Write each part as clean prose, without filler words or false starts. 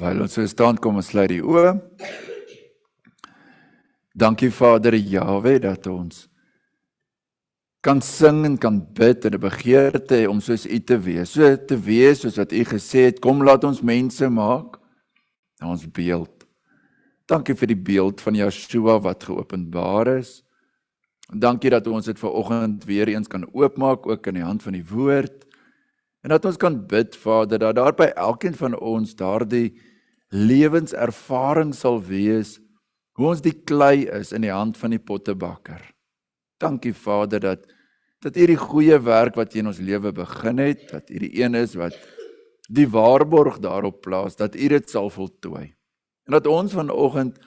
Terwyl ons so staan, kom ons sluit die oë. Dankie Vader Jahwe dat ons kan sing en kan bid en 'n begeerte hê om soos U te wees. So te wees soos wat U gesê het, kom laat ons mense maak na ons beeld. Dankie vir die beeld van Yeshua wat geopenbaar is. Dankie dat ons dit vanoggend weer eens kan oopmaak, ook in die hand van die woord. En dat ons kan bid, Vader, dat daar by elkeen van ons daardie lewenservaring sal wees, hoe ons die klei is in die hand van die pottebakker. Dankie, Vader, dat U die goeie werk wat U in ons lewe begin het, dat U die een is wat die waarborg daarop plaas, dat U dit sal voltooi. En dat ons vanoggend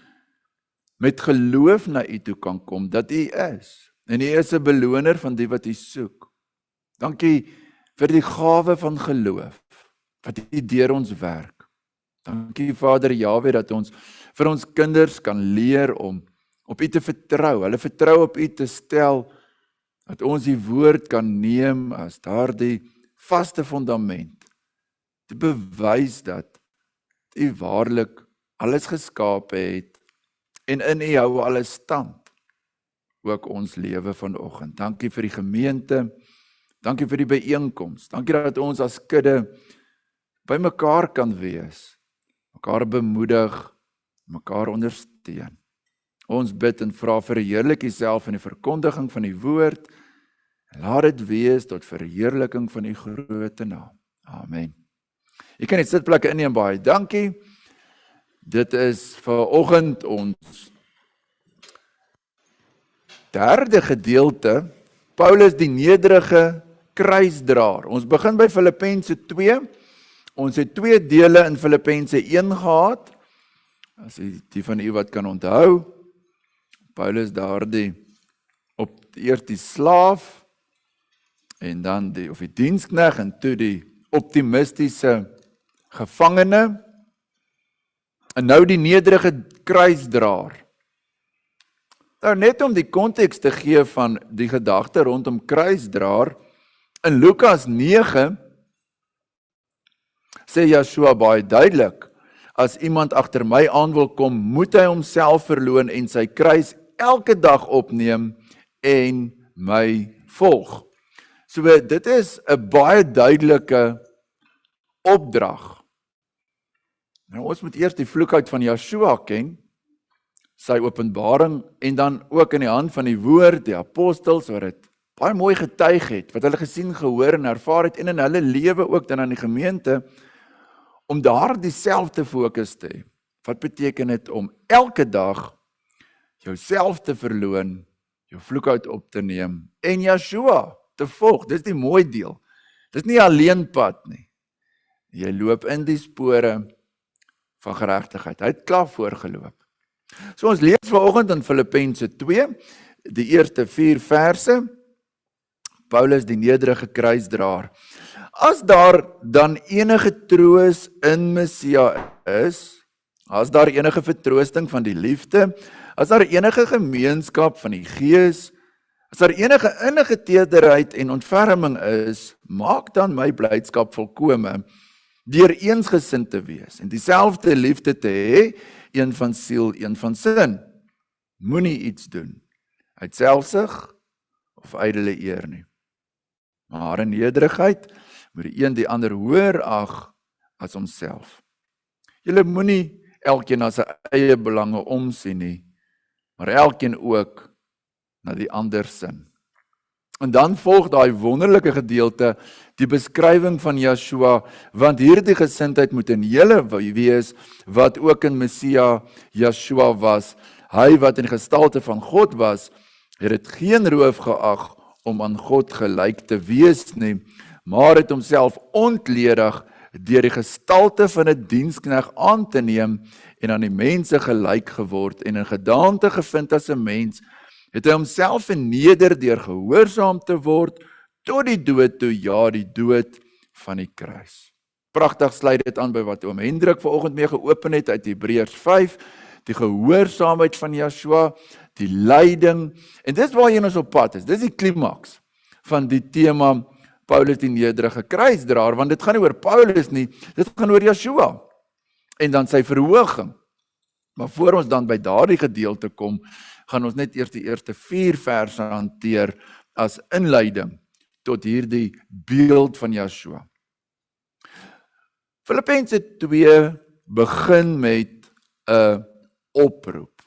met geloof na U toe kan kom, dat U is. En U is 'n beloner van die wat U soek. Dankie vir die gawe van geloof, wat U deur ons werk. Dankie Vader Jahwe dat ons vir ons kinders kan leer om op U te vertrou, hulle vertrou op U te stel, dat ons die woord kan neem as daardie vaste fundament, te bewys dat U waarlik alles geskape het, en in U hou alles stand, ook ons lewe vanoggend. Dankie vir die gemeente, dankie vir die byeenkoms, dankie dat ons as kudde by mekaar kan wees, mekaar bemoedig, mekaar ondersteun. Ons bid en vra verheerlik U self in die verkondiging van die woord, en laat dit wees tot verheerliking van U groote naam. Amen. Jy kan die sitplekke inneem, baie dankie. Dit is vanoggend ons derde gedeelte, Paulus die nederige kruisdraer. Ons begin by Filippense 2. Ons het 2 dele in Filippense 1 gehad. As die van u wat kan onthou, Paulus daardie eers die slaaf en dan die diensknegt en toe die optimistiese gevangene. En nou die nederige kruisdraer. Nou net om die konteks te gee van die gedagte rondom kruisdraer, in Lukas 9 sê Yeshua baie duidelik, as iemand agter my aan wil kom, moet hy homself verloon en sy kruis elke dag opneem en my volg. So dit is 'n baie duidelike opdrag. Nou, ons moet eers die vloekhout van Yeshua ken, sy openbaring, en dan ook in die hand van die woord, die apostels, wat dit baie mooi getuig het, wat hulle gesien, gehoor en ervaar het, en in hulle lewe ook dan aan die gemeente, om daar dieselfde fokus te hê. Wat beteken dit om elke dag jouself te verloon, jou vloekhout op te neem, en Yeshua te volg? Dis die mooi deel. Dis nie alleen pad nie. Jy loop in die spore van geregtigheid. Hy het klaar voorgeloop. So ons lees vanoggend in Filippense 2, die eerste 4 verse, Paulus die nederige kruisdraer. As daar dan enige troos in Messia is, as daar enige vertroosting van die liefde, as daar enige gemeenskap van die Gees, as daar enige innige tederheid en ontferming is, maak dan my blydskap volkome, deur eensgesind te wees en dieselfde liefde te hê, een van siel, een van sin. Moenie iets doen uit selfsug of ydelle eer nie, maar in nederigheid moet die een die ander hoër ag as homself. Julle moenie elkeen na sy eie belange omsien nie, maar elkeen ook na die ander sin. En dan volg daai wonderlike gedeelte, die beskrywing van Yeshua, want hierdie gesindheid moet in julle wees, wat ook in Messia Yeshua was. Hy wat in gestalte van God was, het dit geen roof geag om aan God gelyk te wees nie, maar het homself ontledig deur die gestalte van 'n diensknegt aan te neem en aan die mense gelyk geword en in gedaante gevind as 'n mens, het hy homself verneder deur gehoorsaam te word tot die dood toe, ja, die dood van die kruis. Pragtig sluit dit aan by wat oom Hendrik vanoggend mee geopen het uit Hebreërs 5, die gehoorsaamheid van Yeshua, die lyding, en dis waarheen ons op pad is, dis die klimaks van die tema Paulus die nederige kruisdraer, want dit gaan nie oor Paulus nie, dit gaan oor Yeshua. en dan sy verhoging. Maar voor ons dan by daardie gedeelte kom, gaan ons net eers die eerste 4 verse hanteer as inleiding tot hierdie beeld van Yeshua. Filippense 2 begin met 'n oproep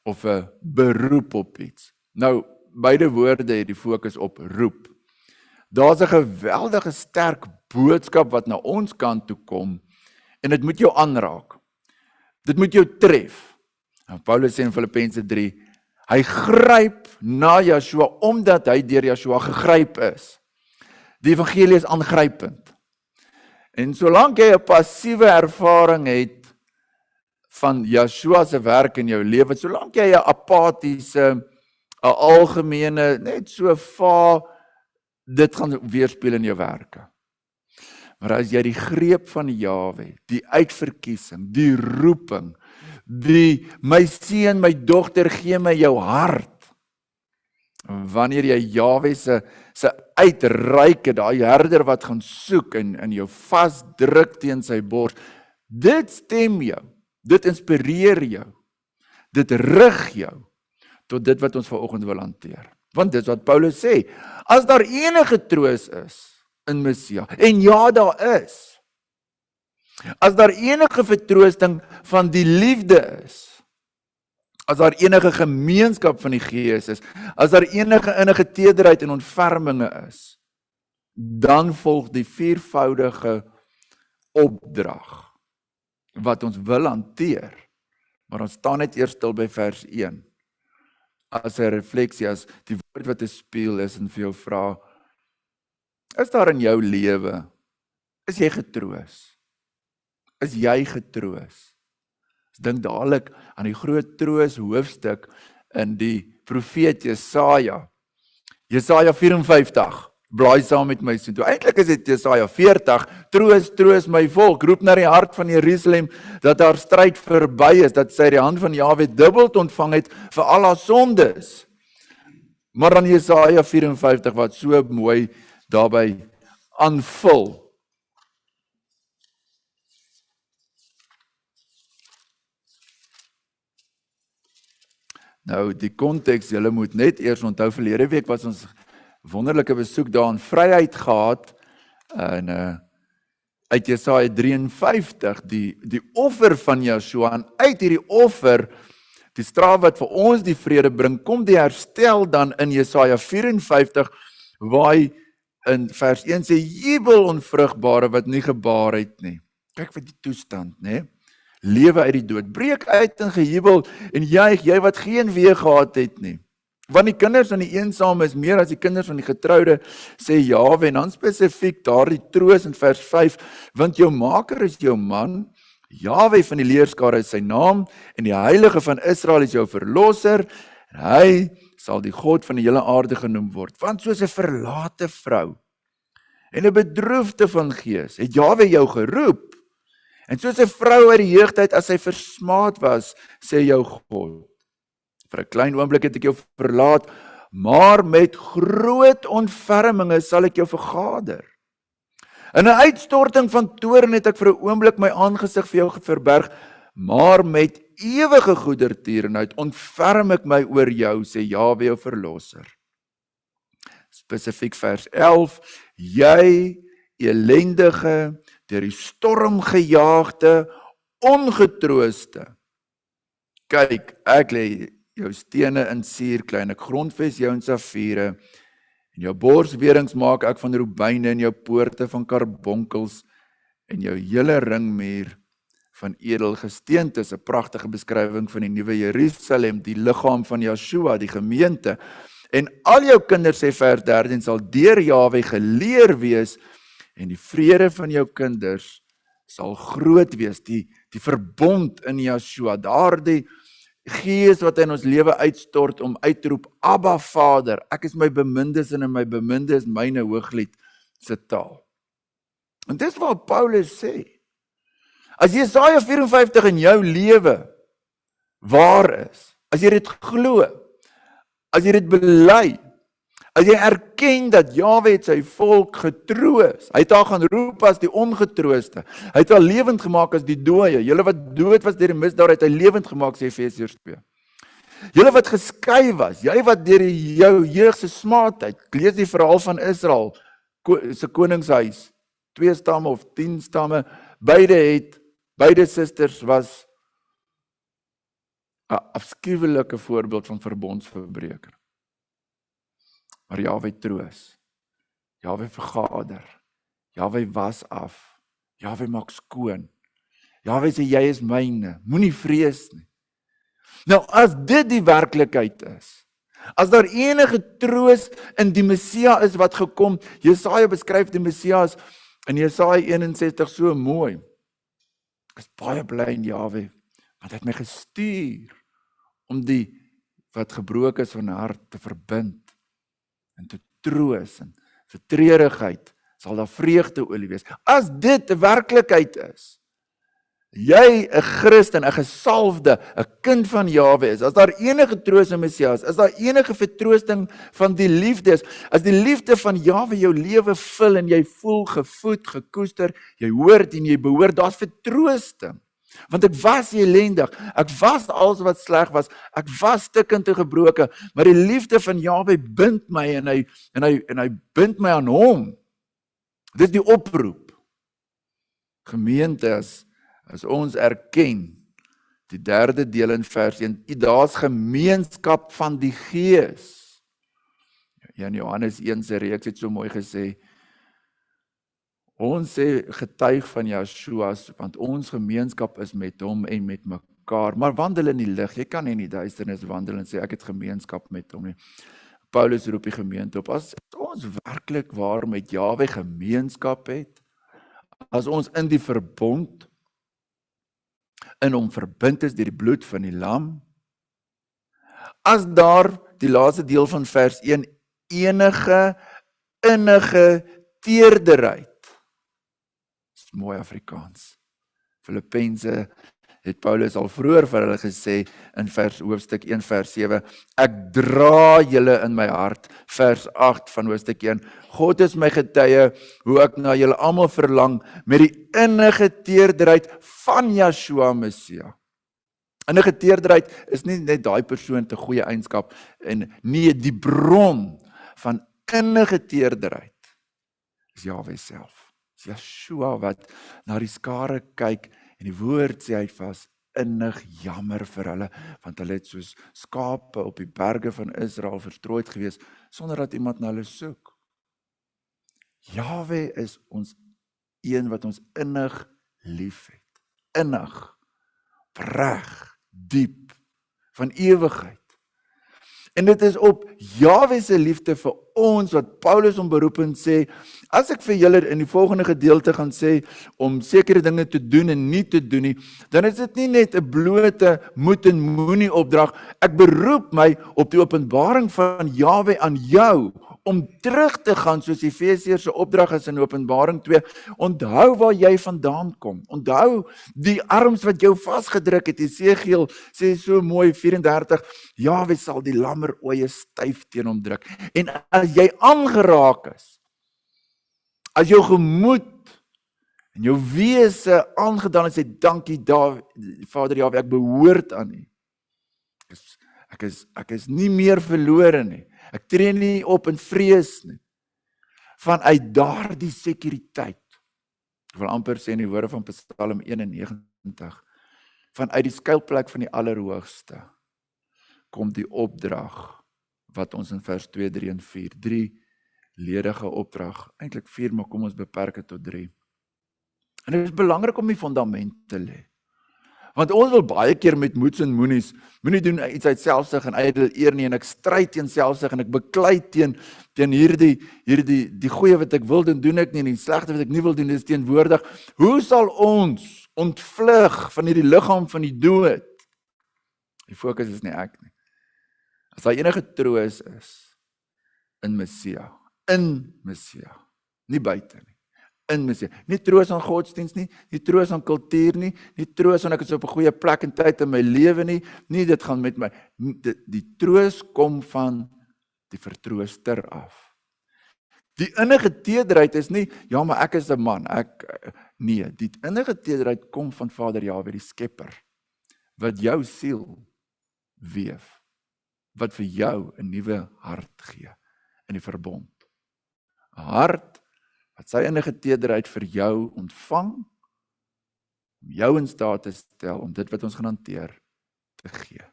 of 'n beroep op iets. Nou, beide woorde het die fokus op roep. Daar's 'n geweldige sterk boodskap wat na ons kant toe kom en dit moet jou aanraak. Dit moet jou tref. En Paulus sê in Filippense 3, hy gryp na Yeshua omdat hy deur Yeshua gegryp is. Die evangelie is aangrypend. En solank jy 'n passiewe ervaring het van Yeshua se werk in jou lewe, solank jy 'n apatiese, 'n algemene, net so dit gaan weerspieël in jou werke. Maar as jy die greep van Jahwe, die uitverkiesing, die roeping, die my seun, my dogter, gee my jou hart. Wanneer jy Jahwe se uitreike, daai herder wat gaan soek en jou vasdruk teen sy bors, dit stem jou, dit inspireer jou, dit rig jou tot dit wat ons vanoggend wil hanteer. Want dit is wat Paulus sê, as daar enige troos is in Messia, en ja, daar is, as daar enige vertroosting van die liefde is, as daar enige gemeenskap van die Gees is, as daar enige tederheid en ontferminge is, dan volg die 4voudige opdrag wat ons wil hanteer. Maar ons staan net eers stil by vers 1. As 'n refleksie, as die woord wat 'n spieël is en vir jou vra, is daar in jou lewe, is jy getroos? Is jy getroos? Dink dadelik aan die groot troos hoofstuk in die profeet Jesaja. Jesaja 54, blaai saam met my so toe. Eintlik is dit Jesaja 40, troos, troos my volk, roep na die hart van Jerusalem, dat haar stryd verby is, dat sy die hand van Jahwe dubbeld ontvang het vir al haar sondes. Maar dan Jesaja 54 wat so mooi daarby aanvul. Nou, die konteks, julle moet net eers onthou, verlede week was ons wonderlike besoek daar in Vryheid gehad, en uit Jesaja 53, die offer van Yeshua, en uit hierdie offer, die straf wat vir ons die vrede bring, kom die herstel dan in Jesaja 54, waar hy in vers 1 sê, jubel onvrugbare wat nie gebaar het nie. Kyk wat die toestand, né? Lewe uit die dood, breek uit in gejubel en juig, jy wat geen weë gehad het nie. Want die kinders van die eensame is meer as die kinders van die getroude, sê Jahwe, en dan spesifiek daardie troos in vers 5, want jou maker is jou man, Jahwe van die leerskare is sy naam, en die heilige van Israel is jou verlosser, en hy sal die God van die hele aarde genoem word, want soos 'n verlate vrou, en 'n bedroefde van gees, het Jahwe jou geroep, en soos 'n vrou uit die jeugtyd as sy versmaad was, sê jou God, vir 'n klein oomblik het ek jou verlaat, maar met groot ontferminge sal ek jou vergader. In 'n uitstorting van toorn het ek vir 'n oomblik my aangesig vir jou verberg, maar met ewige goedertierenheid ontferm ek my oor jou, sê Jahwe jou verlosser. Spesifiek vers 11, jy elendige, deur die storm gejaagde, ongetrooste. Kyk, ek lê jou stene in suurklei, en ek grondves jou in safiere, en jou borswerings maak ek van robyne, en jou poorte van karbonkels, en jou hele ringmuur van edelgesteente. Is 'n pragtige beskrywing van die nuwe Jerusalem, die liggaam van Yeshua, die gemeente. En al jou kinders, sê vers 13, sal deur Jahwe geleer wees, en die vrede van jou kinders sal groot wees, die verbond in Yeshua, daardie Gees wat in ons lewe uitstort om uit te roep, Abba Vader, ek is my bemindes en my beminde is myne, Hooglied se taal. En dis wat Paulus sê. As Jesaja 54 in jou lewe waar is, as jy dit glo, as jy dit bely, As jy erken dat Jahwe het sy volk getroos, hy het haar gaan roep as die ongetrooste, hy het haar lewend gemaak as die dooie, julle wat dood was deur die misdaad, het hy lewend gemaak, sê Efesiërs 2. Julle wat geskei was, jy wat deur jou jeug se smaadheid, lees die verhaal van Israel, se koningshuis, 2 stamme of 10 stamme, beide susters was 'n afskuwelike voorbeeld van verbondsverbreker. Maar Jahwe troos, Jahwe vergader, Jahwe was af, Jahwe maak skoon, Jahwe sê jy is myne, moenie vrees nie. Nou as dit die werklikheid is, as daar enige troos in die Messia is wat gekom, Jesaja beskryf die Messias in Jesaja 61 so mooi. Ek is baie bly in Jahwe, want hy het my gestuur om die wat gebroken is van hart te verbind en te troos en vir treurigheid sal daar vreugdeolie wees. As dit 'n werklikheid is, jy 'n Christen, 'n gesalfde, 'n kind van Jahwe is, as daar enige troos in Messias, as daar enige vertroosting van die liefde is, as die liefde van Jahwe jou lewe vul en jy voel gevoed, gekoester, jy hoort en jy behoort, daar's vertroosting. Want ek was elendig, ek was alles wat sleg was, ek was stikkend en gebroken, maar die liefde van Jahwe bind my en hy bind my aan hom. Dit is die oproep. Gemeente, as ons erken, die 3de deel in vers 1, daar's gemeenskap van die Gees. In Johannes 1 se reeks het so mooi gesê, ons sê getuig van Yeshua, want ons gemeenskap is met hom en met mekaar, maar wandel in die lig, jy kan nie in die duisternis wandel en sê ek het gemeenskap met hom nie. Paulus roep die gemeente op, as ons werklik waar met Jahwe gemeenskap het, as ons in die verbond, in hom verbind is deur die bloed van die lam, as daar, die laaste deel van vers 1, enige innige teerderheid, mooi Afrikaans. Filippense het Paulus al vroeër vir hulle gesê in hoofstuk 1 vers 7, ek dra julle in my hart, vers 8 van hoofstuk 1, God is my getuie, hoe ek na julle almal verlang, met die innige teerderheid van Yeshua Messia. Innige teerderheid is nie net daai persoon te goeie eienskap, en nie die bron van innige teerderheid, is Jahwe self. Yeshua wat na die skare kyk en die woord sê hy was innig jammer vir hulle, want hulle het soos skape op die berge van Israel verstrooid gewees, sonder dat iemand na hulle soek. Jahwe is ons een wat ons innig lief het. Innig, opreg, diep, van ewigheid. En dit is op Jahwe se liefde vir ons, wat Paulus om beroep en sê, as ek vir julle in die volgende gedeelte gaan sê, om sekere dinge te doen en nie te doen nie, dan is dit nie net 'n blote moet en moenie opdrag, ek beroep my op die openbaring van Jahwe aan jou, om terug te gaan, soos Efesiërs se opdrag is in Openbaring 2, onthou waar jy vandaan kom, onthou die arms wat jou vasgedruk het, Esegiel sê so mooi, 34, Jahwe sal die lammeroë styf teen hom druk, en as jy aangeraak is, as jou gemoed, en jou wese aangedaan is, sê dankie Vader Jahwe, ek behoort aan U, ek is nie meer verlore nie, ek tree nie op in vrees nie, vanuit daardie sekuriteit, ek wil amper sê in die woorde van Psalm 91, vanuit die skuilplek van die Allerhoogste, kom die opdrag, wat ons in vers 2, 3 en 4, 3 ledige opdrag, eintlik 4, maar kom ons beperk het tot 3. En dit is belangrik om die fundament te lê. Want ons wil baie keer met moeds en moenies, moenie doen iets uit selfsug en ydel eer nie, en ek stryd teen selfsug en ek beklei teen hierdie goeie wat ek wil doen, doen ek nie, en die slegte wat ek nie wil doen, is teenwoordig. Hoe sal ons ontvlug van hierdie liggaam van die dood? Die fokus is nie ek nie. As daar enige troos is, in Messia, nie buite nie, in Messia, nie troos aan godsdienst nie, nie troos aan kultuur nie, nie troos aan ek is op 'n goeie plek en tyd in my lewe nie, nie dit gaan met my, die troos kom van die vertrooster af. Die innige tederheid is nie, ja, maar ek is 'n man, nee, die innige tederheid kom van Vader Jahwe, die Skepper, wat jou siel weef, wat vir jou 'n nuwe hart gee in die verbond. 'n Hart wat sy innige tederheid vir jou ontvang, om jou in staat te stel om dit wat ons gaan hanteer te gee.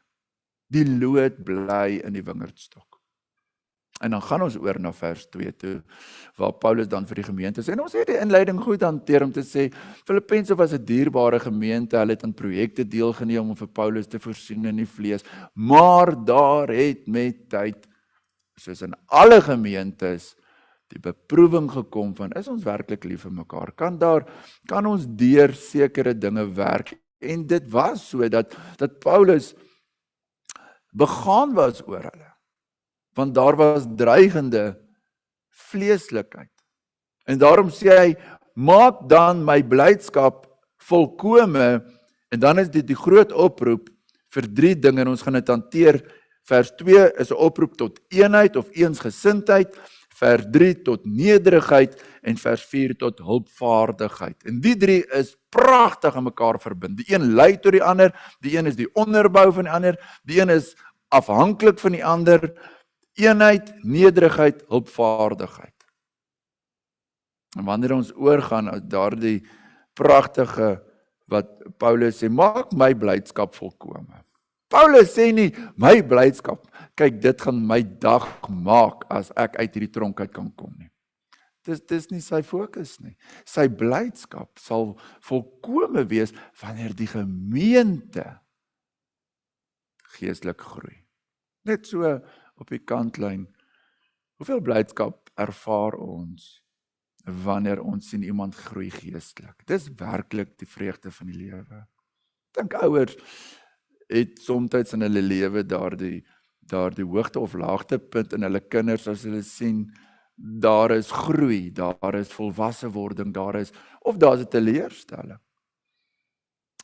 Die lood bly in die wingerdstok. En dan gaan ons oor na vers 2 toe, waar Paulus dan vir die gemeente sê, en ons het die inleiding goed hanteer om te sê, Filippense was 'n dierbare gemeente, hulle het aan projekte deelgeneem om vir Paulus te voorsien in die vlees, maar daar het met tyd, soos in alle gemeentes, die beproewing gekom van, is ons werklik lief vir mekaar? Kan ons deur sekere dinge werk? En dit was so dat Paulus begaan was oor hulle. Want daar was dreigende vleeslikheid. En daarom sê hy, maak dan my blydskap volkome, en dan is dit die groot oproep vir 3 dinge, en ons gaan dit hanteer. Vers 2 is 'n oproep tot eenheid of eensgesindheid, vers 3 tot nederigheid, en vers 4 tot hulpvaardigheid. En die 3 is pragtig aan mekaar verbind. Die een lei tot die ander, die een is die onderbou van die ander, die een is afhanklik van die ander. Eenheid, nederigheid, hulpvaardigheid. En wanneer ons oorgaan uit daardie pragtige wat Paulus sê, maak my blydskap volkome. Paulus sê nie, my blydskap, kyk, dit gaan my dag maak as ek uit hierdie tronk uit kan kom nie. Dis nie sy fokus nie. Sy blydskap sal volkome wees wanneer die gemeente geestelik groei. Net so op die kantlyn, hoeveel blydskap ervaar ons wanneer ons sien iemand groei geestelik? Dis werklik die vreugde van die lewe. Ek dink ouers het soms in hulle lewe daardie hoogte of laagtepunt in hulle kinders, as hulle sien, daar is groei, daar is volwasse wording, daar is 'n teleurstelling.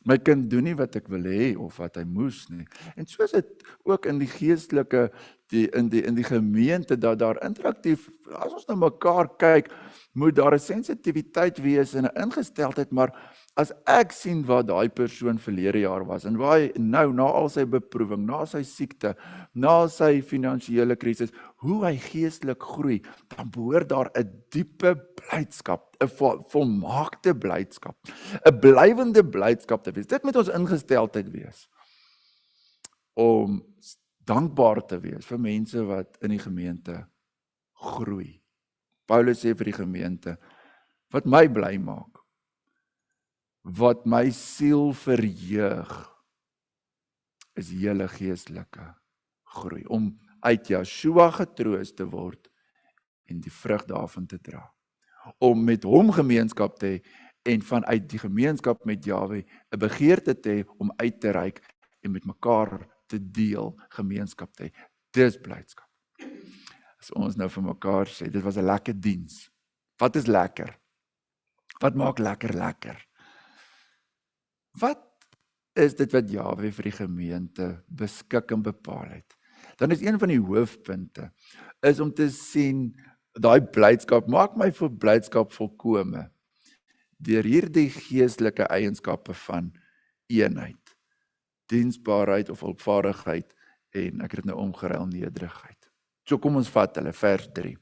My kind doen nie wat ek wil hê of wat hy moes nie. En so is dit ook in die geestelike, in die gemeente, dat daar interaktief, as ons na mekaar kyk, moet daar 'n sensitiwiteit wees en 'n ingesteldheid, maar as ek sien wat daai persoon verlede jaar was, en waar hy nou, na al sy beproewing, na sy siekte, na sy finansiële krisis, hoe hy geestelik groei, dan behoort daar 'n diepe blydskap, 'n volmaakte blydskap, 'n blywende blydskap te wees. Dit moet ons ingesteldheid wees, om dankbaar te wees vir mense wat in die gemeente groei. Paulus sê vir die gemeente, wat my bly maak, wat my siel verheug, is julle geestelike groei, om uit Joshua getroos te word en die vrug daarvan te dra, om met hom gemeenskap te hê en vanuit die gemeenskap met Jahwe 'n begeerte te hê om uit te reik en met mekaar te deel, gemeenskap te hê. Dis blydskap. As ons nou vir mekaar sê, dit was 'n lekker diens. Wat is lekker? Wat maak lekker? Wat is dit wat Jahwe vir die gemeente beskik en bepaal het? Dan is een van die hoofpunte, is om te sien, daai blydskap, maak my vir blydskap volkome, deur hierdie geestelike eienskappe van eenheid, diensbaarheid of hulpvaardigheid, en ek het dit nou omgeruil, nederigheid. So kom ons vat hulle, vers 3.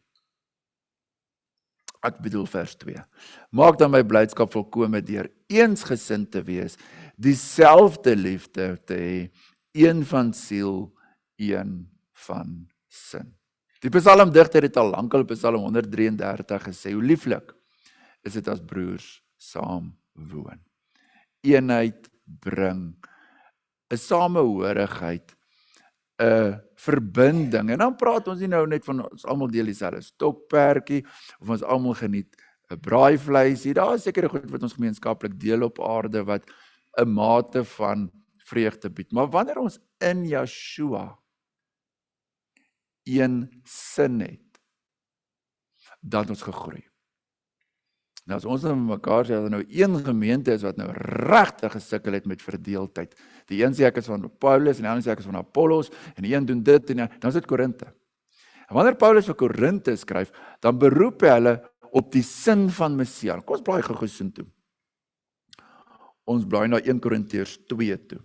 Ek bedoel vers 2. Maak dan my blydskap volkome deur eensgesind te wees, dieselfde liefde te hê, een van siel, een van sin. Die psalmdigter het al lankal op Psalm 133 gesê, hoe lieflik is dit as broers saam woon. Eenheid bring 'n samehorigheid, 'n verbinding. En dan praat ons nie nou net van ons almal deel dieselfde stokperdjie, of ons almal geniet 'n braaivleisie. Daar is sekere goed wat ons gemeenskaplik deel op aarde, wat 'n mate van vreugde bied. Maar wanneer ons in Joshua een sin het, dan ons gegroei. Nou as ons nou met mekaar sê, dat nou een gemeente is wat nou regtig gesukkel het met verdeeldheid. Die een sê ek is van Paulus, en die ander sê ek is van Apollos, en die een doen dit, en dan is dit Korinthe. En wanneer Paulus vir Korinte skryf, dan beroep hy hulle op die sin van Messia. Kom ons blaai gou sin toe. Ons blaai na 1 Korintiërs 2 toe.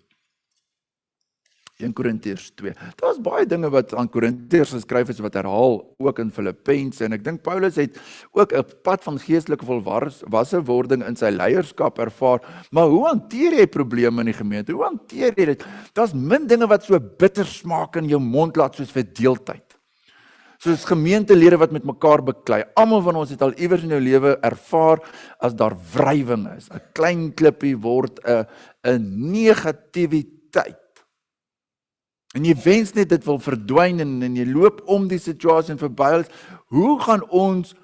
1 Korintiërs 2. Daar's baie dinge wat aan Korintiërs geskryf is wat herhaal ook in Filippense en ek dink Paulus het ook 'n pad van geestelike volwasse wording in sy leierskap ervaar. Maar hoe hanteer jy probleme in die gemeente? Hoe hanteer jy dit? Daar's min dinge wat so bitter smaak in jou mond laat soos verdeeldheid. Soos gemeentelede wat met mekaar beklei. Almal van ons het al iewers in jou lewe ervaar as daar wrywing is. 'n Klein klippie word 'n negativiteit. En jy wens net dit wil verdwyn en jy loop om die situasie en verby. Hoe gaan ons,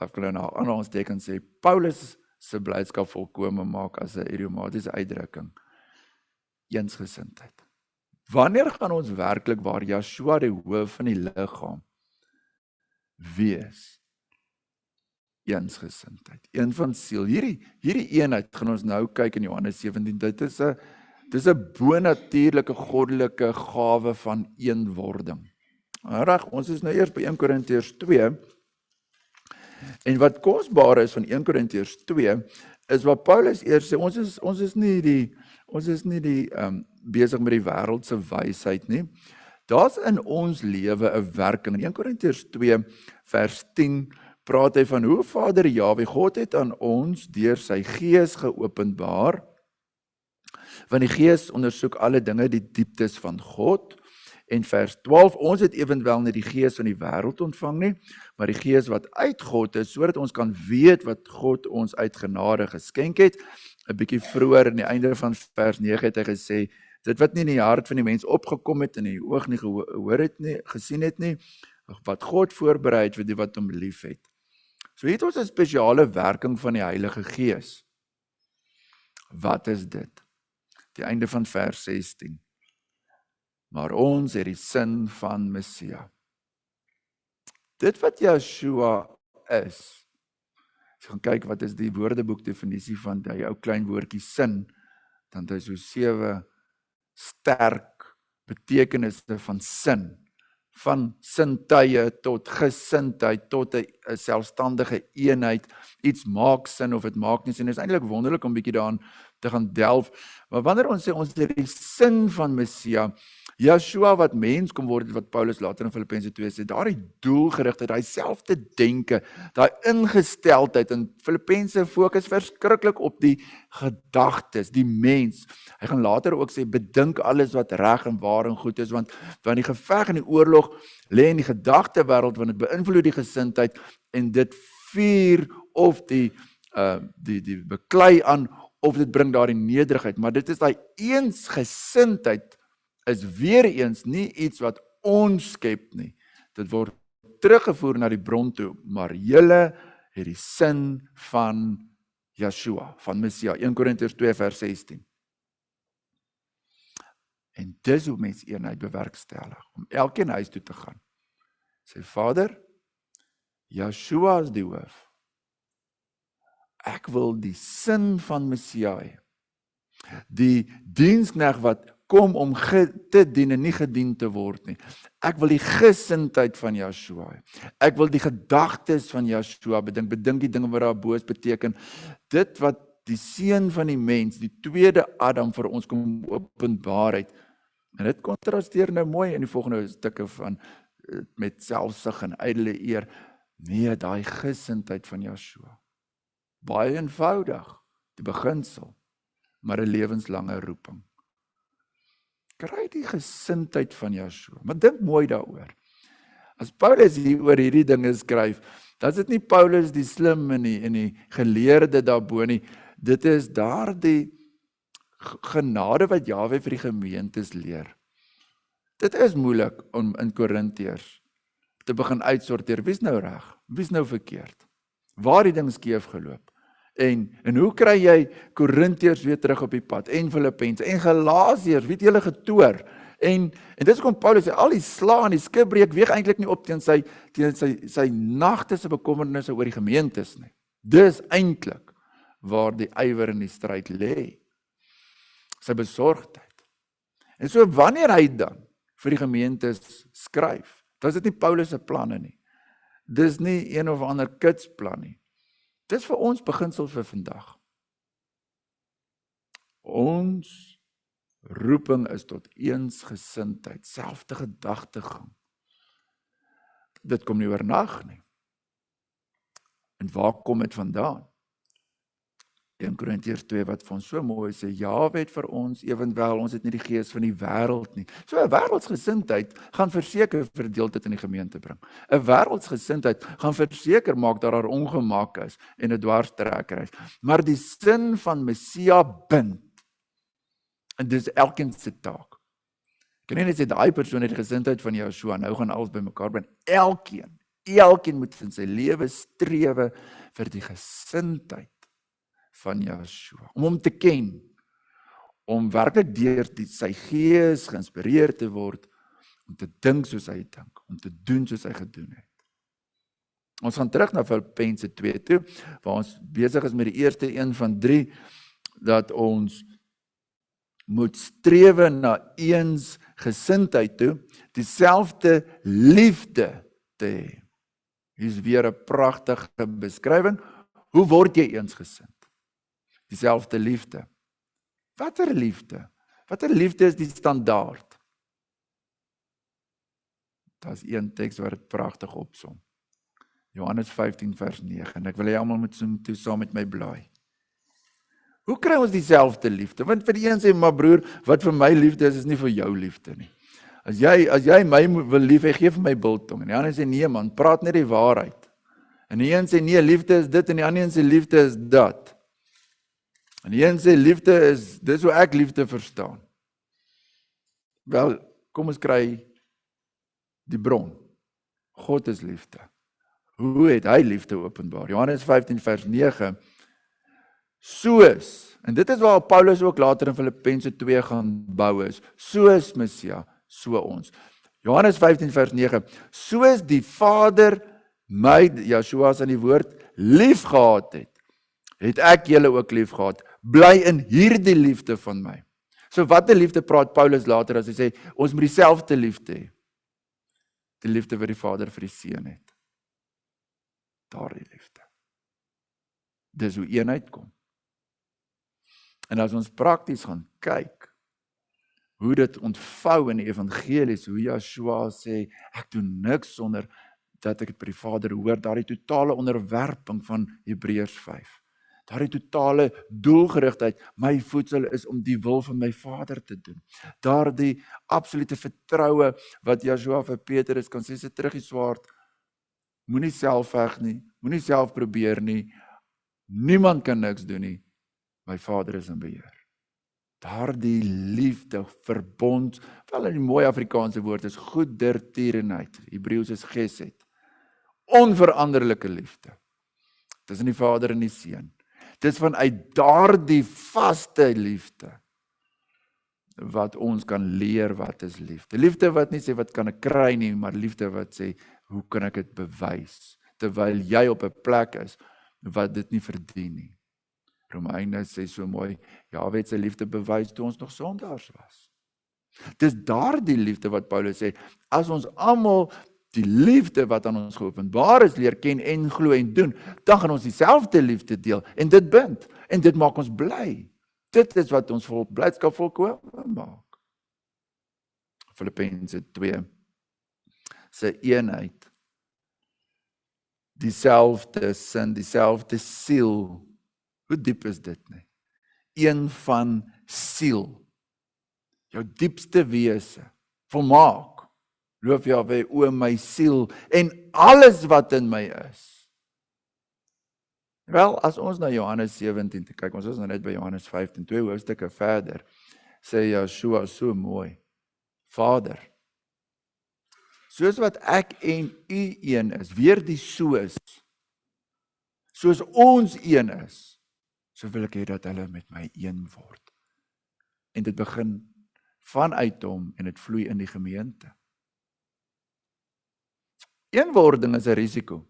ek wil nou aan ons teken sê, Paulus se blydskap volkome maak as 'n idiomatiese uitdrukking. Eensgesindheid. Wanneer gaan ons werklik waar Yeshua die hoof van die liggaam wees? Eensgesindheid, een van siel. Hierdie eenheid gaan ons nou kyk in Johannes 17. Dit is 'n bonatuurlike goddelike gawe van eenwording. Reg, ons is nou eers by 1 Korintiërs 2. En wat kosbaar is van 1 Korintiërs 2 is wat Paulus eers sê, ons is nie die besig met die wêreld se wysheid nie. Daar's in ons lewe 'n werking. In 1 Korintiërs 2 vers 10 praat hy van hoe Vader Jahwe God het aan ons deur sy Gees geopenbaar. Want die Gees ondersoek alle dinge, die dieptes van God. En vers 12, ons het ewenwel nie die Gees van die wêreld ontvang nie, maar die Gees wat uit God is, sodat ons kan weet wat God ons uit genade geskenk het. 'n Bietjie vroeër in die einde van vers 9 het hy gesê, dit wat nie in die hart van die mens opgekom het en in die oog nie gehoor het nie, gesien het nie, wat God voorberei het vir die wat hom lief het. So het ons 'n spesiale werking van die Heilige Gees. Wat is dit? Die einde van vers 16. Maar ons het die sin van Messia. Dit wat Yeshua is. As jy gaan kyk wat is die woordeboekdefinisie van die ou klein woordjie sin, dan het hy so 7 sterk betekenisse van sin. Van sintuie tot gesindheid, tot 'n selfstandige eenheid, iets maak sin of dit maak nie sin. Dit is eintlik wonderlik om bietjie daaraan te gaan delf. Maar wanneer ons sê ons het die sin van Messia, Yeshua wat mens kom word, wat Paulus later in Filippense 2 sê, daardie doelgerigtheid, daai selfde denke, daai ingesteldheid, en Filippense fokus verskriklik op die gedagtes, die mens. Hy gaan later ook sê, bedink alles wat reg en waar en goed is, want die geveg en die oorlog lê in die gedagtewêreld, want dit beïnvloed die gesindheid, en dit vier of die beklei aan, of dit bring daardie nederigheid, maar dit is daai eensgesindheid, is weer eens nie iets wat ons skep nie. Dit word teruggevoer na die bron toe, maar julle het die sin van Yeshua, van Messia, 1 Korintiërs 2 vers 16. En dis hoe mens eenheid bewerkstellig, om elkeen huis toe te gaan. Sê, Vader, Yeshua is die hoof. Ek wil die sin van Messia hê. Die diensknegt wat kom om te dien en nie gedien te word nie. Ek wil die gesindheid van Yeshua hê. Ek wil die gedagtes van Yeshua bedink die dinge wat daar boos beteken. Dit wat die seun van die mens, die tweede Adam vir ons kom openbaar het. En dit kontrasteer nou mooi in die volgende stukke van met selfsug en ydelle eer. Nee, daai gesindheid van Yeshua. Baie eenvoudig, die beginsel, maar 'n lewenslange roeping. Kry die gesindheid van Yeshua, maar dink mooi daaroor. As Paulus hier oor hierdie dinge skryf, dan is dit nie Paulus die slim en die geleerde daarbo nie, dit is daardie genade wat Jahwe vir die gemeentes leer. Dit is moeilik om in Korintiërs te begin uitsorteer, wie's nou reg, wie's nou verkeerd, waar die ding skeef geloop. En hoe kry jy Korintiërs weer terug op die pad, en Filippense, en Galasiërs, wie het julle getoer, en dis kom Paulus sê, al die sla en die skipbreek weeg eintlik nie op teen sy nagte se bekommernisse oor die gemeentes nie. Dis eintlik waar die ywer in die stryd lê, sy besorgdheid. En so wanneer hy dan vir die gemeentes skryf, Dit is nie Paulus se planne nie. Dis nie een of ander kidsplan nie. Dis vir ons beginsel vir vandag. Ons roeping is tot eensgesindheid, selfde gedagtegang. Dit kom nie oornag nie. En waar kom dit vandaan? 1 Korintiërs 2 wat vir ons so mooi sê, Jahwe het vir ons, ewenwel ons het nie die gees van die wêreld nie. So 'n wêreldsgesindheid gaan verseker verdeeldheid in die gemeente bring. 'n Wêreldsgesindheid gaan verseker maak dat daar ongemak is en 'n dwarstrekker is. Maar die sin van Messia bind. En dis elkeen se taak. Ek kan nie net sê daai persoon het die gesindheid van Joshua, nou gaan alles bymekaar bring. Elkeen moet in sy lewe strewe vir die gesindheid van Joshua, om hom te ken, om werklik deur sy gees geïnspireer te word, om te dink soos hy dink, om te doen soos hy gedoen het. Ons gaan terug na Filippense 2 toe, waar ons besig is met die eerste een van 3, dat ons moet strewe na eensgesindheid toe, dieselfde liefde te hê. Hier is weer 'n pragtige beskrywing. Hoe word jy eensgesind? Dieselfde liefde. Watter liefde? Watter liefde is die standaard? Daar is een teks waar dit pragtig opsom. Johannes 15 vers 9. En ek wil hê almal moet toe saam met my blaai. Hoe kry ons dieselfde liefde? Want vir die een sê, maar broer, wat vir my liefde is nie vir jou liefde nie. As jy my wil lief hê, gee vir my biltong. En die ander sê, nee man, praat net die waarheid. En die een sê, nee, liefde is dit, en die ander sê, liefde is dat. En die een sê, liefde is, dis hoe ek liefde verstaan. Wel, kom ons kry die bron. God is liefde. Hoe het hy liefde openbaar? Johannes 15 vers 9, soos, en dit is waar Paulus ook later in Filippense 2 gaan bou is, soos Messia, so ons. Johannes 15 vers 9, soos die Vader my, Joshua is aan die woord, lief gehad het ek julle ook lief gehad, bly in hierdie liefde van my. So watter liefde praat Paulus later as hy sê, ons moet dieselfde liefde hê, die liefde wat die Vader vir die Seun het. Daardie liefde. Dis hoe eenheid kom. En as ons prakties gaan kyk, hoe dit ontvou in die evangelies, hoe Joshua sê, ek doen niks sonder dat ek het by die Vader hoor, daardie totale onderwerping van Hebreërs 5. Daardie totale doelgerigtheid, my voedsel is om die wil van my Vader te doen. Daardie absolute vertroue wat Joshua vir Petrus kan sê, sit terug die swaard, moenie self veg nie, moenie self probeer nie, niemand kan niks doen nie, my Vader is in beheer. Daardie liefde, verbond, wel in die mooi Afrikaanse woord is goedertierenheid, Hebreëus is gesed, onveranderlike liefde, tussen die Vader en die Seun. Dit is vanuit daardie vaste liefde, wat ons kan leer wat is liefde. Liefde wat nie sê wat kan ek kry nie, maar liefde wat sê, hoe kan ek dit bewys, terwyl jy op 'n plek is, wat dit nie verdien nie. Romeine sê so mooi, Jahwe het sy liefde bewys toe ons nog sondaars was. Dis daardie liefde wat Paulus sê, as ons almal die liefde wat aan ons geopenbaar is, leer ken en glo en doen, dan gaan ons dieselfde liefde deel, en dit bind, en dit maak ons bly. Dit is wat ons vol blydskap volkome maak. Filippense 2, sy eenheid, dieselfde sin, dieselfde siel. Hoe diep is dit nie? Een van siel. Jou diepste wese, volmaak. Loof Jahwe, o my siel, en alles wat in my is. Wel, as ons na Johannes 17 te kyk, ons is nou net by Johannes 15, 2 hoofstukke verder, sê Joshua so mooi, Vader, soos wat ek en u een is, weer die soos ons een is, so wil ek hê dat hulle met my een word. En dit begin vanuit hom en dit vloei in die gemeente. Eenwording is 'n risiko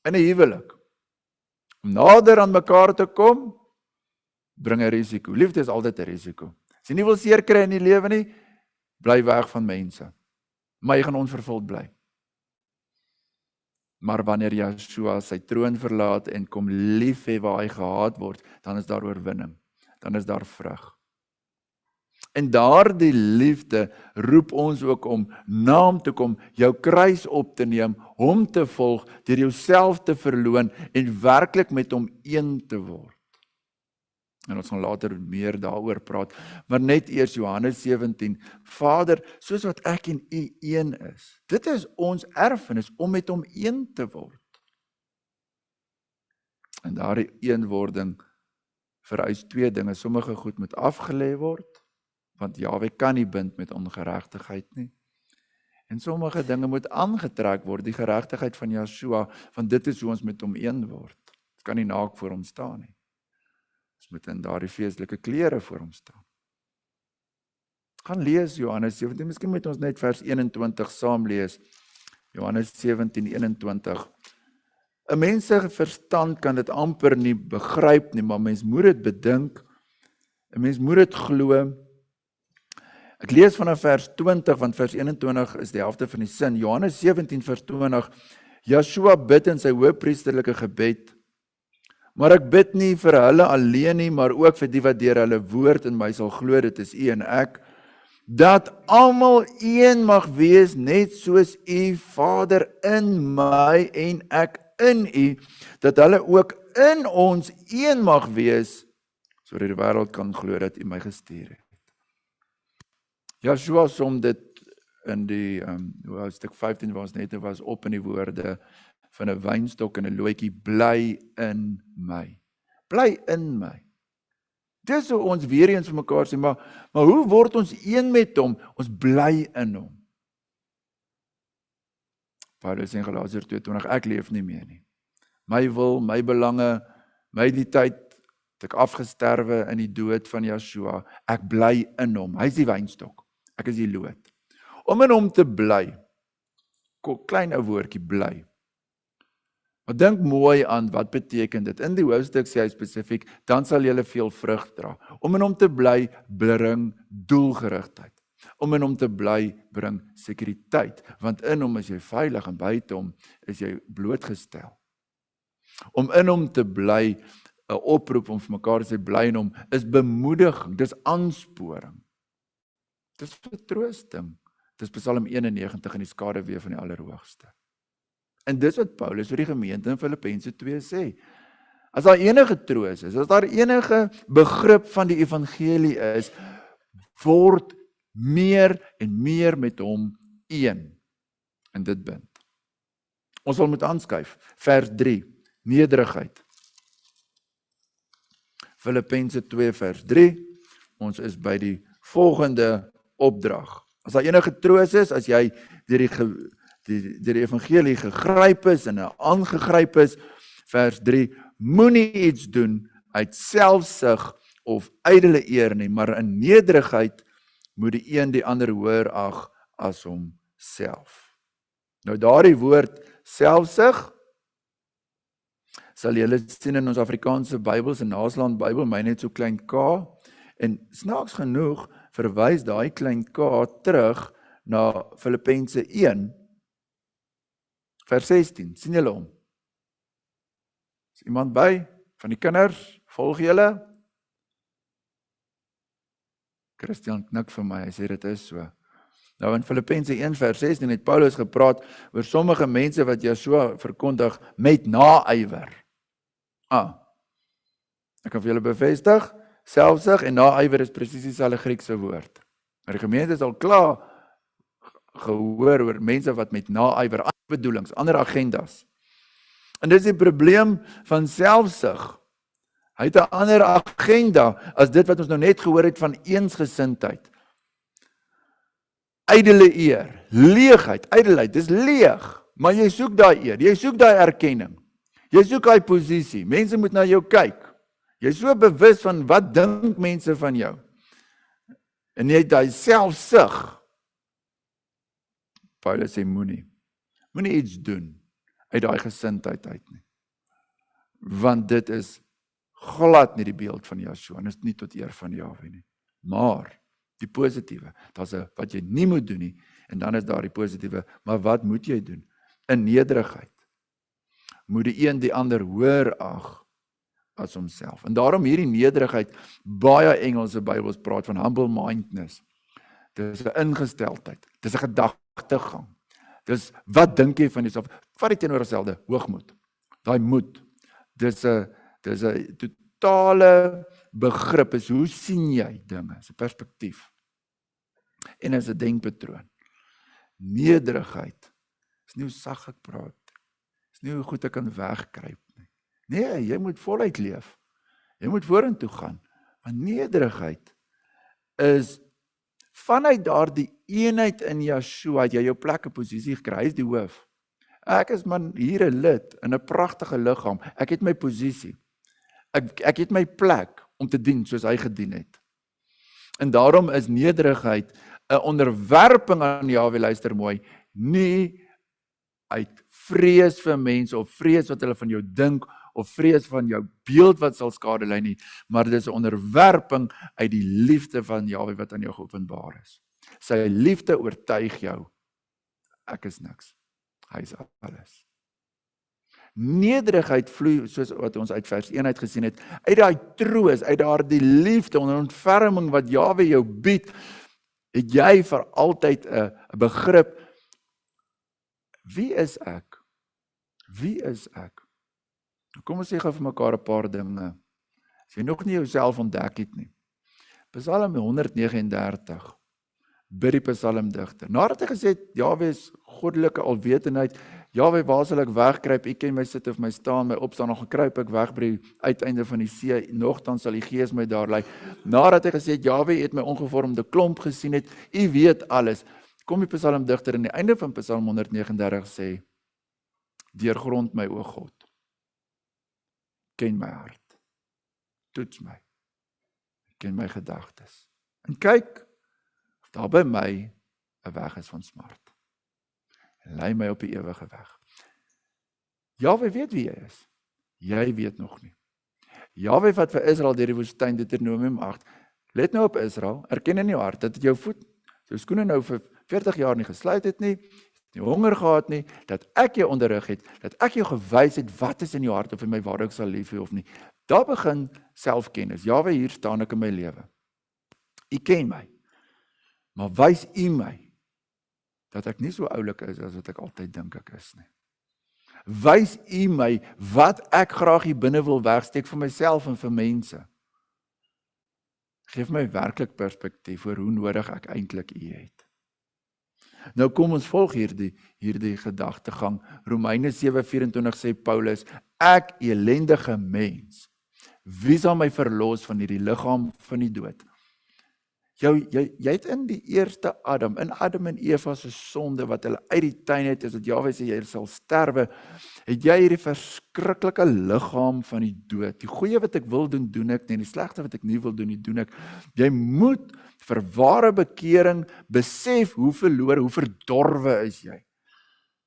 in 'n huwelik. Om nader aan mekaar te kom, bring 'n risiko. Liefde is altyd 'n risiko. As jy nie wil seer kry in die lewe nie, bly weg van mense. Maar jy gaan onvervuld bly. Maar wanneer Yeshua sy troon verlaat en kom lief hê waar hy gehaat word, dan is daar oorwinning. Dan is daar vrug. En daardie liefde roep ons ook om na hom te kom, jou kruis op te neem, hom te volg, deur jouself te verloon en werklik met hom een te word. En ons gaan later meer daaroor praat, maar net eers Johannes 17, Vader, soos wat ek en u een is, dit is ons erfenis om met hom een te word. En daardie eenwording vereis twee dinge, sommige goed moet afgelê word, want Jahwe kan nie bind met ongeregtigheid nie. En sommige dinge moet aangetrek word, die geregtigheid van Yeshua, want dit is hoe ons met hom een word. Ons kan nie naak voor hom staan nie. Ons moet in daardie feestelike klere voor hom staan. Gaan lees Johannes 17, miskien moet ons net vers 21 saam lees. Johannes 17, 21. 'n Mens se verstand kan dit amper nie begryp nie, maar mens moet dit bedink. 'n Mens moet dit glo. Ek lees vanaf vers 20, want vers 21 is die helfte van die sin. Johannes 17 vers 20, Yeshua bid in sy hoëpriesterlike gebed, maar ek bid nie vir hulle alleen nie, maar ook vir die wat deur hulle woord in my sal glo, dit is u en ek, dat almal een mag wees, net soos u Vader in my en ek in u, dat hulle ook in ons een mag wees, sodat die wêreld kan glo dat u my gestuur het. Yeshua som dit in die stuk 15 waar ons net was op in die woorde van 'n wynstok en 'n lootjie, bly in my. Bly in my. Dis hoe ons weer eens vir mekaar sê, maar hoe word ons een met hom? Ons bly in hom. Paulus in Galasiërs 2:20, ek leef nie meer nie. My wil, my belange, my die tyd het ek afgesterwe in die dood van Yeshua. Ek bly in hom. Hy is die wynstok. Ek is die loot. Om in hom te bly, klein ou woordjie, bly. Maar dink mooi aan wat beteken dit. In die hoofstuk sê hy spesifiek, dan sal julle veel vrug dra. Om in hom te bly, bring doelgerigtheid. Om in hom te bly, bring sekuriteit. Want in hom is jy veilig en buite hom is jy blootgestel. Om in hom te bly, 'n oproep om vir mekaar te sê, bly in hom, is bemoediging, dis aansporing. Dis vertroosting. Dis Psalm 91 in die skaduwee van die Allerhoogste. En dis wat Paulus vir die gemeente in Filippense 2 sê. As daar enige troos is, as daar enige begrip van die evangelie is, word meer en meer met hom een. En dit bind. Ons sal moet aanskuif. Vers 3, nederigheid. Filippense 2 vers 3, ons is by die volgende opdrag. As daar enige troos is, as jy deur die evangelie gegryp is en aangegryp is, vers 3, moenie iets doen uit selfsug of ydelle eer nie, maar in nederigheid moet die een die ander hoër ag as homself. Nou daardie woord selfsug sal julle sien in ons Afrikaanse Bybels, in Naasland Bybel, my net so klein K, en snaaks genoeg verwys daai klein K terug na Filippense 1 vers 16. Sien julle hom? Is iemand by? Van die kinders? Volg julle? Christian knik vir my, hy sê dit is so. Nou in Filippense 1 vers 16 het Paulus gepraat oor sommige mense wat Yeshua verkondig met naaiwer. Ek kan vir julle bevestig, selfsug en naaiwer is presies dieselfde Griekse woord. Maar die gemeente is al klaar gehoor oor mense wat met naaiwer, ander bedoelings, ander agendas. En dis die probleem van selfsug. Hy het 'n ander agenda as dit wat ons nou net gehoor het van eensgesindheid. Ydelle eer, leegheid, ydelheid, dis leeg, maar jy soek daai eer, jy soek daai erkenning. Jy soek daai posisie, mense moet na jou kyk. Jy is so bewus van wat dink mense van jou. En jy het daai selfsug. Paulus sê moenie iets doen uit daai gesindheid uit nie. Want dit is glad nie die beeld van Yeshua, en is nie tot eer van Jahwe nie. Maar die positiewe, daar's wat jy nie moet doen nie, en dan is daar die positiewe, maar wat moet jy doen? In nederigheid. moet die een die ander hoër ag as homself. En daarom hierdie nederigheid, baie Engelse Bybels praat van humble-mindedness. Dis 'n ingesteldheid, dis 'n gedagtegang. Dis wat dink jy van jouself? Vat die teenoorgestelde, hoogmoed. Daai moed. Dis 'n totale begrip, is hoe sien jy dinge? Dis 'n perspektief. En is 'n denkpatroon. Nederigheid is nie hoe sag ek praat. Is nie hoe goed ek kan wegkruip nie. Nee, jy moet voluit leef. Jy moet vorentoe gaan. Want nederigheid is vanuit daardie eenheid in Yeshua, het jy jou plek en posisie gekry. Hy is die hoof. Ek is man hier 'n lid in 'n pragtige liggaam. Ek het my posisie. Ek het my plek om te dien soos hy gedien het. En daarom is nederigheid 'n onderwerping aan Jahwe, luister mooi, nie uit vrees vir mense of vrees wat hulle van jou dink of vrees van jou beeld wat sal skade ly nie, maar dit is 'n onderwerping uit die liefde van Jahwe wat aan jou geopenbaar is. Sy liefde oortuig jou, ek is niks, hy is alles. Nederigheid vloei, soos wat ons uit vers 1 uit gesien het, uit daai troos, uit daardie liefde, onder ontferming wat Jahwe jou bied, het jy vir altyd 'n begrip, wie is ek? Wie is ek? Kom ons sê gou vir mekaar 'n paar dinge, as jy nog nie jouself ontdek het nie. Psalm 139, bid die psalmdigter. Nadat hy gesê het, Jahwe is goddelike alwetendheid, Jahwe, waar sal ek wegkruip? U ken my sit of my staan, my opstaan, nog gekruip ek weg by die uiteinde van die see, nogtans sal die Gees my daar lei. Nadat hy gesê het, Jahwe het my ongevormde klomp gesien het, u weet alles. Kom die psalmdigter in die einde van Psalm 139 sê, deurgrond my o God, ken my hart, toets my, ken my gedagtes, en kyk, of daar by my 'n weg is van smart. Lei my op die ewige weg. Jahwe weet wie jy is. Jy weet nog nie. Jahwe wat vir Israel deur die woestyn, Deuteronomium 8. Let nou op Israel, erken in jou hart dat dit jou skoene nou vir 40 jaar nie gesluit het nie, nie honger gehad nie, dat ek jou onderrig het, dat ek jou gewys het wat is in jou hart of in my waarlik sal lief hê of nie. Daar begin selfkennis. Jahwe, hier staan ek in my lewe. U ken my. Maar wys u my dat ek nie so oulik is as wat ek altyd dink ek is nie. Wys u my wat ek graag hier binne wil wegsteek vir myself en vir mense. Geef my werklik perspektief oor hoe nodig ek eintlik u het. Nou kom ons volg hierdie gedagtegang. Romeine 7:24 sê Paulus, ek elendige mens, wie sal my verlos van hierdie liggaam van die dood? Jy het in die eerste Adam en Eva se sonde wat hulle uit die tuin het, is dat Jahwe sê jy sal sterwe, het jy hierdie verskriklike liggaam van die dood. Die goeie wat ek wil doen, doen ek nie, en die slegte wat ek nie wil doen, nie doen ek. Jy moet vir ware bekering besef hoe verlore, hoe verdorwe is jy.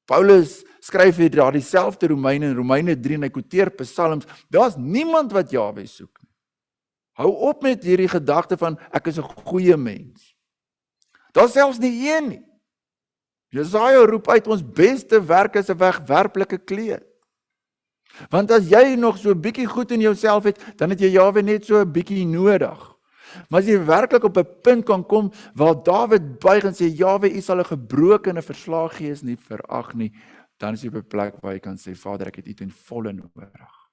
Paulus skryf hier daar dieselfde Romeine in Romeine 3 en hy quoteer Psalms, daar's niemand wat Jahwe soek nie. Hou op met hierdie gedagte van ek is 'n goeie mens. Daar's selfs nie een nie. Jesaja roep uit, ons beste werk is 'n wegwerplike kleed. Want as jy nog so 'n bietjie goed in jouself het, dan het jy Jahwe net so 'n bietjie nodig. Maar as jy werklik op 'n punt kan kom waar Dawid buig en sê, Jahwe, u sal 'n gebroke en 'n verslae gees nie verag nie, dan is jy op 'n plek waar jy kan sê, Vader, ek het u ten volle nodig.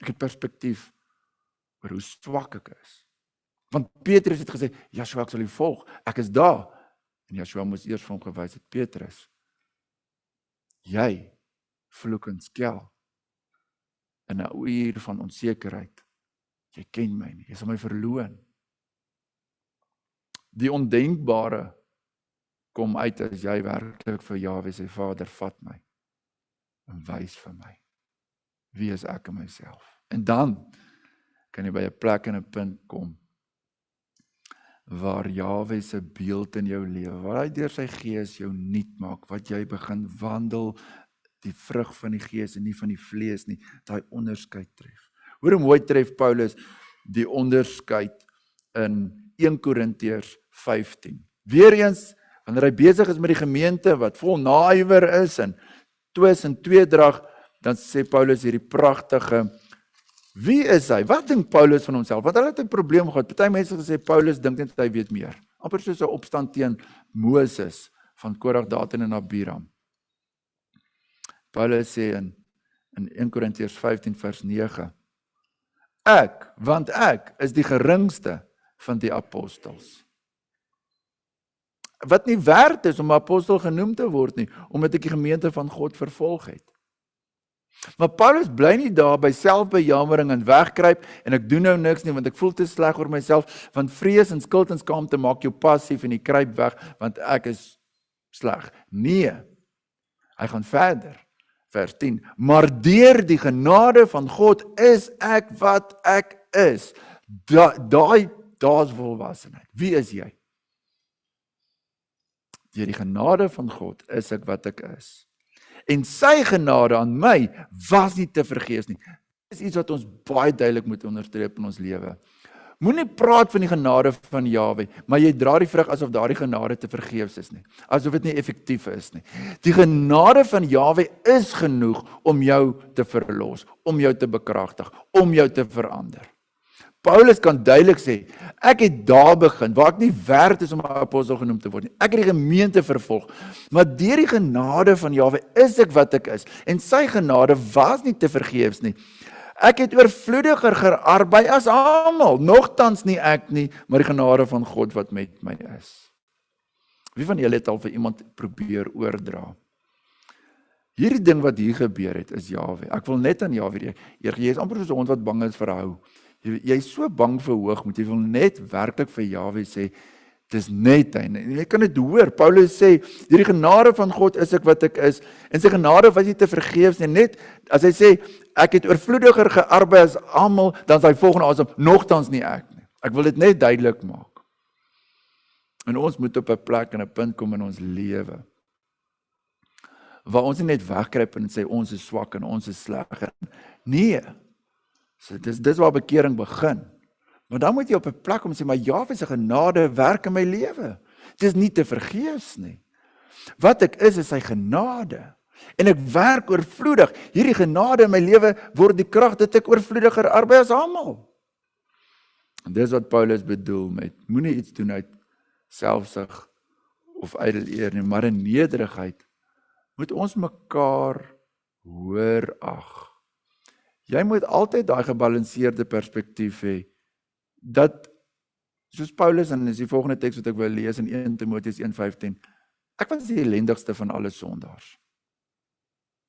Ek het perspektief oor hoe swak ek is. Want Petrus het gesê, Yeshua, ek sal u volg, ek is daar. En Yeshua moes eers vir hom gewys het, Petrus, jy vloek en skel in 'n uur van onsekerheid. Jy ken my nie, jy sal my verloon. Die ondenkbare kom uit as jy werklik vir Jahwe sê, Vader, vat my en wys vir my. Wie is ek in myself? En dan kan jy by 'n plek en 'n punt kom waar Jahwe se beeld in jou lewe, waar hy deur sy gees jou nuut maak, wat jy begin wandel die vrug van die gees en nie van die vlees nie, daai onderskeid tref. Hoor hoe mooi tref Paulus die onderskeid in 1 Korintiërs 15. Weereens, wanneer hy besig is met die gemeente wat vol naaiwer is en twis en tweedrag, dan sê Paulus hierdie pragtige, wie is hy? Wat dink Paulus van homself? Want hulle het 'n probleem gehad. Party mense gesê Paulus dink net hy weet meer. Amper soos 'n opstand teen Moses van Korag, Datan en Abiram. Paulus sê in 1 Korintiërs 15 vers 9, want ek is die geringste van die apostels. Wat nie werd is om 'n apostel genoem te word nie, omdat ek die gemeente van God vervolg het. Maar Paulus bly nie daar by selfbejammering en wegkruip en ek doen nou niks nie want ek voel te sleg oor myself, want vrees en skuld en skaamte maak jou passief en jy kruip weg want ek is sleg. Nee, hy gaan verder. Vers 10, maar deur die genade van God is ek wat ek is. Daar's volwassenheid. Wie is jy? Deur die genade van God is ek wat ek is. En sy genade aan my was nie te vergeefs nie. Dit is iets wat ons baie duidelik moet onderstreep in ons lewe. Moenie praat van die genade van Jahwe, maar jy dra die vrug asof daardie genade te vergeefs is nie. Asof dit nie effektief is nie. Die genade van Jahwe is genoeg om jou te verlos, om jou te bekragtig, om jou te verander. Paulus kan duidelik sê, ek het daar begin, waar ek nie werd is om 'n apostel genoem te word nie. Ek het die gemeente vervolg, maar deur die genade van Jahwe is ek wat ek is, en sy genade was nie te vergeefs nie. Ek het oorvloediger gearbei as almal, nogtans nie ek nie, maar die genade van God wat met my is. Wie van julle het al vir iemand probeer oordra? Hierdie ding wat hier gebeur het, is Jahwe. Ek wil net aan Jahwe eer gee. Jy is amper soos 'n hond wat bang is vir 'n hou. Jy is so bang vir hoogmoed, jy wil net werklik vir Jahwe sê, dis net hy. Jy kan dit hoor, Paulus sê, deur die genade van God is ek wat ek is, en sy genade was nie te vergeefs nie, net, as hy sê, ek het oorvloediger gearbei as almal, dan is hy volgende asem, nogtans nie ek nie. Ek wil dit net duidelik maak. En ons moet op 'n plek en 'n punt kom in ons lewe, waar ons nie net wegkruip en sê, ons is swak en ons is sleg. Nee, so dis waar bekering begin. Maar dan moet jy op 'n plek kom en sê, maar Jahwe se genade werk in my lewe. Dit is nie te vergeefs nie. Wat ek is sy genade. En ek werk oorvloedig. Hierdie genade in my lewe word die krag dat ek oorvloediger arbei as almal. En dis wat Paulus bedoel met, moenie iets doen uit selfsug of ydel eer nie, maar in nederigheid moet ons mekaar hoor ag. Jy moet altyd daai gebalanseerde perspektief hê, dat, soos Paulus, en is die volgende teks wat ek wil lees in 1 Timoteus 1:15, ek was die elendigste van alle sondaars.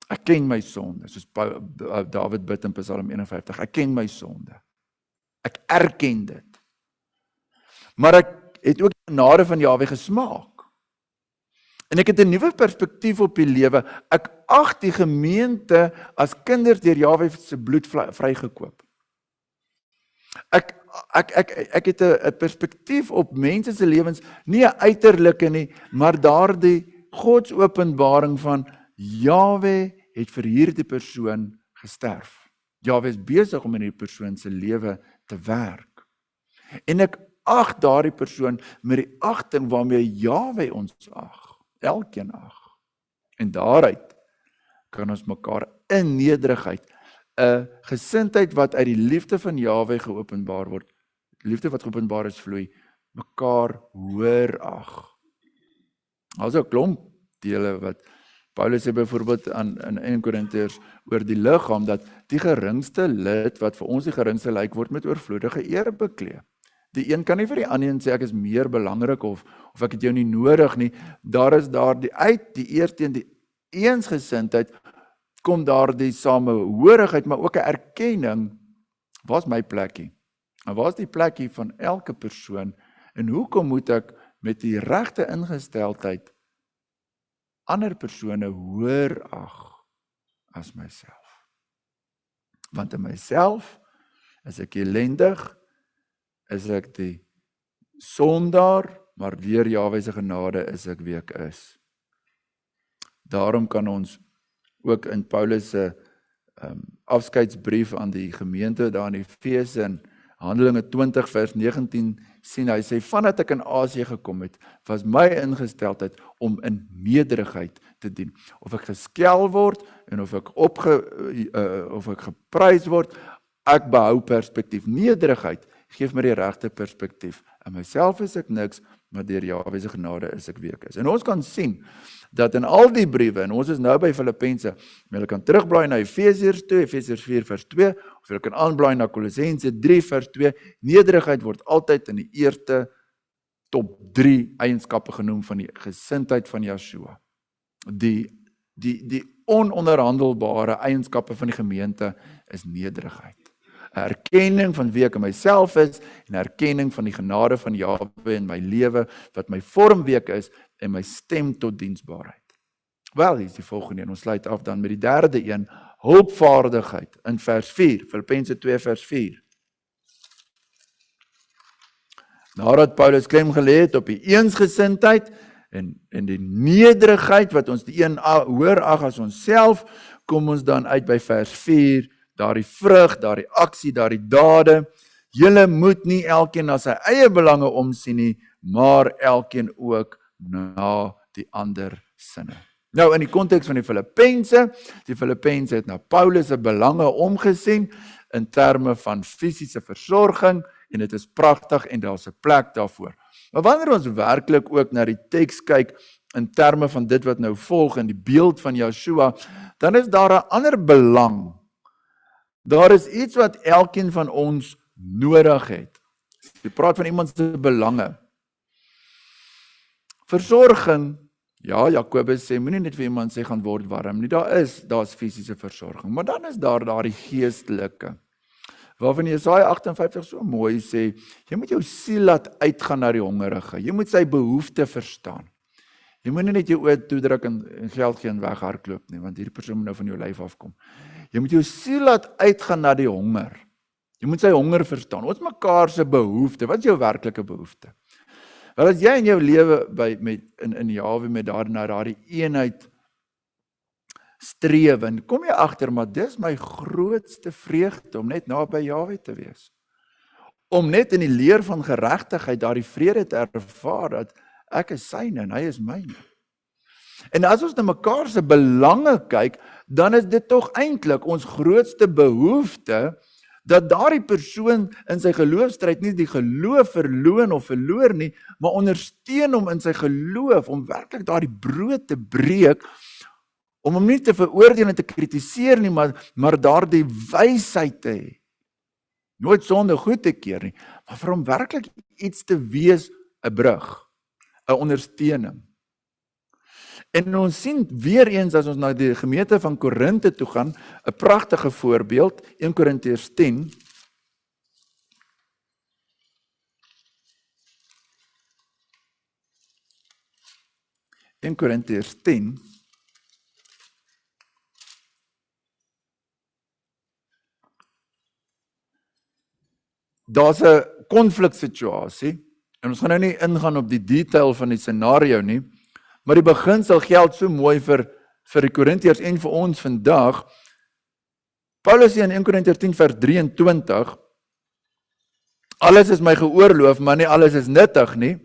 Ek ken my sonde, soos David bid in Psalm 51, ek ken my sonde. Ek erken dit. Maar ek het ook die genade van Jahwe gesmaak. En ek het 'n nuwe perspektief op die lewe. Ek ag die gemeente as kinders deur Jahwe se bloed vrygekoop. Ek het 'n perspektief op mense se lewens, nie 'n uiterlike nie, maar daardie Godsopenbaring van Jahwe het vir hierdie persoon gesterf. Jahwe is besig om in hierdie persoon se lewe te werk. En ek ag daardie persoon met die agting waarmee Jahwe ons ag. Elkeen ag. En daaruit kan ons mekaar in nederigheid, 'n gesindheid wat uit die liefde van Jahwe geopenbaar word, liefde wat geopenbaar is vloei, mekaar hoor ag. Also 'n klomp dele wat Paulus sê byvoorbeeld in 1 Korintiërs oor die liggaam, dat die geringste lid wat vir ons die geringste lyk word met oorvloedige eer beklee. Die een kan nie vir die ander een sê ek is meer belangrik of ek het jou nie nodig nie. Daar is uit die eer teen die eensgesindheid kom daar die samehorigheid, maar ook 'n erkenning, waar's my plekkie? En waar's die plekkie van elke persoon? En hoekom moet ek met die regte ingesteldheid ander persone hoor ag as myself? Want in myself is ek elendig, is ek die sondaar, maar deur Jahwe se genade is ek wie ek is. Daarom kan ons ook in Paulus se afskeidsbrief aan die gemeente daar in Efese in Handelinge 20 vers 19 sien hy sê, vandat ek in Asië gekom het, was my ingesteldheid om in nederigheid te dien. Of ek geskel word en of ek geprys word, ek behou perspektief. Nederigheid geef my die regte perspektief. In myself is ek niks, maar deur Jahwe se genade is ek wie ek is. En ons kan sien dat in al die briewe, en ons is nou by Filippense, jy kan terugblaai na Efesiërs 2, Efesiërs 4 vers 2, of jy kan aanblaai na Kolossense 3 vers 2, nederigheid word altyd in die eerste top 3 eienskappe genoem van die gesindheid van Yeshua. Die ononderhandelbare eienskappe van die gemeente is nederigheid. 'n Erkenning van wie ek in myself is, en 'n erkenning van die genade van Jahwe in my lewe, wat my vorm wie ek is, en my stem tot diensbaarheid. Wel, hier is die volgende een, ons sluit af dan met die derde een, hulpvaardigheid, in vers 4, Filippense 2 vers 4. Nadat Paulus klem gelê het op die eensgesindheid, en die nederigheid, wat ons die een hoor ag as onsself, kom ons dan uit by vers 4, daardie vrug, daardie aksie, daardie dade. Julle moet nie elkeen na sy eie belange omsien nie, maar elkeen ook na die ander sinne. Nou in die konteks van die Filippense het na Paulus se belange omgesien in terme van fisiese versorging, en dit is pragtig en daar's 'n plek daarvoor. Maar wanneer ons werklik ook na die teks kyk in terme van dit wat nou volg in die beeld van Yeshua, dan is daar 'n ander belang. Daar is iets wat elkeen van ons nodig het. Jy praat van iemand se belange. Versorging, ja, Jakobus sê, moenie net vir iemand sê gaan word warm nie, daar's fisiese versorging, maar dan is daar die geestelike, waarvan Jesaja 58 so mooi sê, jy moet jou siel laat uitgaan na die hongerige, jy moet sy behoefte verstaan. Jy moet nie net jou oë toedruk en geld gee en weghardloop nie, want hierdie persoon moet nou van jou lyf afkom. Jy moet jou siel laat uitgaan na die honger. Jy moet sy honger verstaan. Ons mekaar se behoefte, wat is jou werklike behoefte? Wel, as jy in jou lewe in Jahwe met daardie eenheid streef, en kom jy agter, maar dis my grootste vreugde, om net naby Jahwe te wees. Om net in die leer van geregtigheid daardie vrede te ervaar, dat ek is syne en hy is myne. En as ons na mekaar se belange kyk, dan is dit tog eintlik ons grootste behoefte, dat daardie persoon in sy geloofstryd nie die geloof verloon of verloor nie, maar ondersteun hom in sy geloof, om werklik daardie brood te breek, om hom nie te veroordeel en te kritiseer nie, maar daardie wysheid te hê. Nooit sonde goed te keer nie, maar vir hom werklik iets te wees, 'n brug, 'n ondersteuning. En ons sien weer eens, as ons na die gemeente van Korinthe toe gaan, 'n pragtige voorbeeld, 1 Korintiërs 10. In Korintiërs 10, daar's 'n konfliksituasie, en ons gaan nou nie ingaan op die detail van die scenario nie, maar die beginsel geld so mooi vir die Korintiërs en vir ons vandag. Paulus sê in 1 Korintiërs 10 vers 23, alles is my geoorloof, maar nie alles is nuttig nie.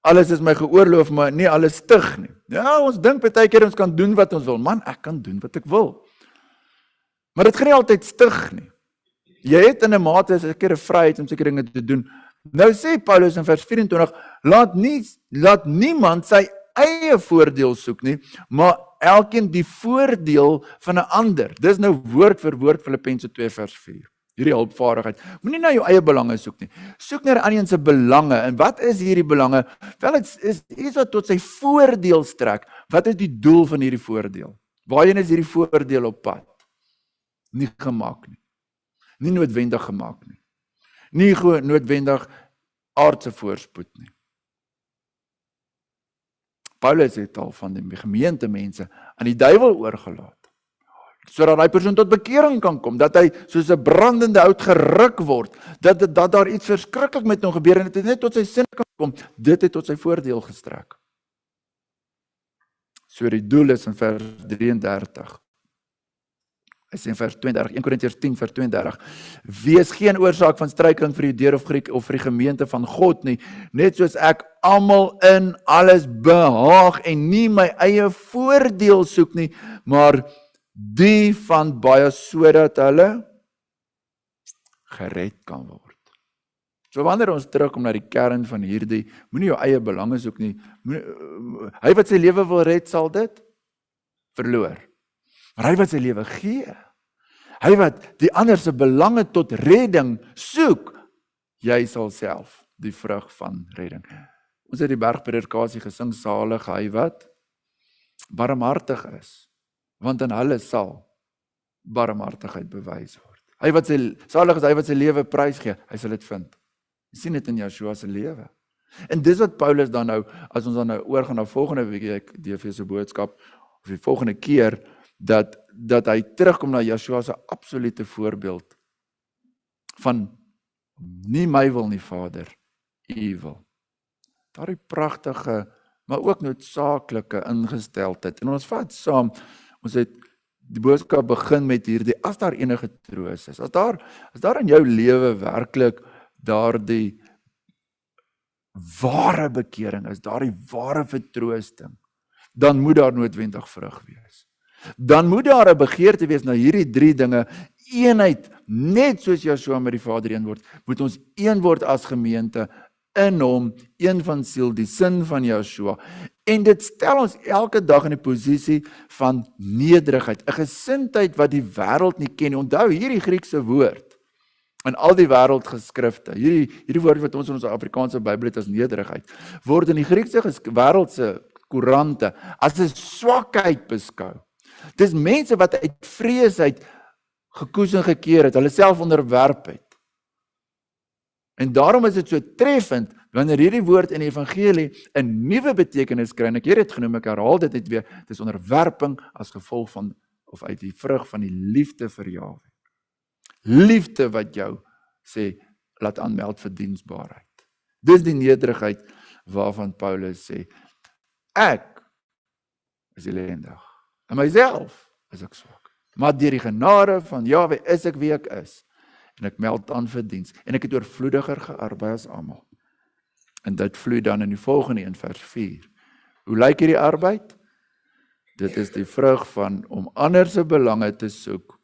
Alles is my geoorloof, maar nie alles stig nie. Ja, ons dink baie keer ons kan doen wat ons wil. Man, ek kan doen wat ek wil. Maar dit gaan nie altyd stig nie. Jy het in 'n mate 'n sekere vryheid om sekere dinge te doen. Nou sê Paulus in vers 24, laat niemand sy eie voordeel soek nie, maar elkeen die voordeel van 'n ander. Dis nou woord vir woord Filippense 2 vers 4. Hierdie hulpvaardigheid. Moenie na jou eie belange soek nie. Soek na die ander se belange. En wat is hierdie belange? Wel, dit is iets wat tot sy voordeel strek. Wat is die doel van hierdie voordeel? Waarheen is hierdie voordeel op pad? Nie gemaak nie. Nie noodwendig gemaak nie. Nie noodwendig aardse voorspoed nie. Paulus het al van die gemeentemense aan die duiwel oorgelaat, sodat hy persoon tot bekering kan kom, dat hy soos 'n brandende hout geruk word, dat daar iets verskriklik met hom gebeur, en dit net tot sy sin kan kom, dit het tot sy voordeel gestrek. So die doel is in vers 33. Hy sê in vers 32, 1 Korintiërs 10 vers 32, wees geen oorsaak van struikeling vir die Jode of Griek of vir die gemeente van God nie, net soos ek almal in alles behaag en nie my eie voordeel soek nie, maar die van baie sodat hulle gered kan word. So wanneer ons terugkom na die kern van hierdie, moenie jou eie belange soek nie, hy wat sy lewe wil red, sal dit verloor. Maar hy wat sy lewe gee, hy wat die ander se belange tot redding soek, jy sal self die vrug van redding. Ons het die bergpredikasie gesing, salig hy wat barmhartig is, want in hulle sal barmhartigheid bewys word. Salig is hy wat sy lewe prys gee, hy sal dit vind. Jy sien dit in Joshua se lewe. En dis wat Paulus dan nou, as ons dan nou oorgaan na volgende week, die Efese boodskap, of die volgende keer, dat hy terugkom na Joshua se absolute voorbeeld van nie my wil nie, Vader, u wil. Daardie pragtige, maar ook noodsaaklike ingesteldheid. En ons vat saam, ons het die boodskap begin met hierdie, as daar enige troos is, as daar in jou lewe werklik daardie ware bekering is, daardie ware vertroosting, dan moet daar noodwendig vrug wees. Dan moet daar 'n begeerte wees na hierdie drie dinge, eenheid, net soos Joshua met die Vader een word, moet ons een word as gemeente, in hom, een van siel, die sin van Joshua. En dit stel ons elke dag in die posisie van nederigheid, 'n gesindheid wat die wêreld nie ken. Onthou hierdie Griekse woord, in al die wêreldgeskrifte, hierdie woord wat ons in ons Afrikaanse Bybel het as nederigheid, word in die Griekse wêreldse koerante as 'n swakheid beskou. Dis mense wat uit vrees uit gekoes en gekeer het, hulle self onderwerp het. En daarom is dit so treffend, wanneer hierdie woord in die evangelie 'n nuwe betekenis kry, en ek het dit genoem, ek herhaal dit net weer, dis onderwerping as gevolg van, of uit die vrug van die liefde vir Jahwe. Liefde wat jou sê, laat aanmeld vir diensbaarheid. Dis die nederigheid waarvan Paulus sê, ek is ellendig, in myself is ek swak, maar deur die genade van Jahwe is ek wie ek is, en ek meld aan vir diens, en ek het oorvloediger gearbei as almal. En dit vloei dan in die volgende in vers 4. Hoe lyk hierdie arbeid? Dit is die vrug van om ander se belange te soek,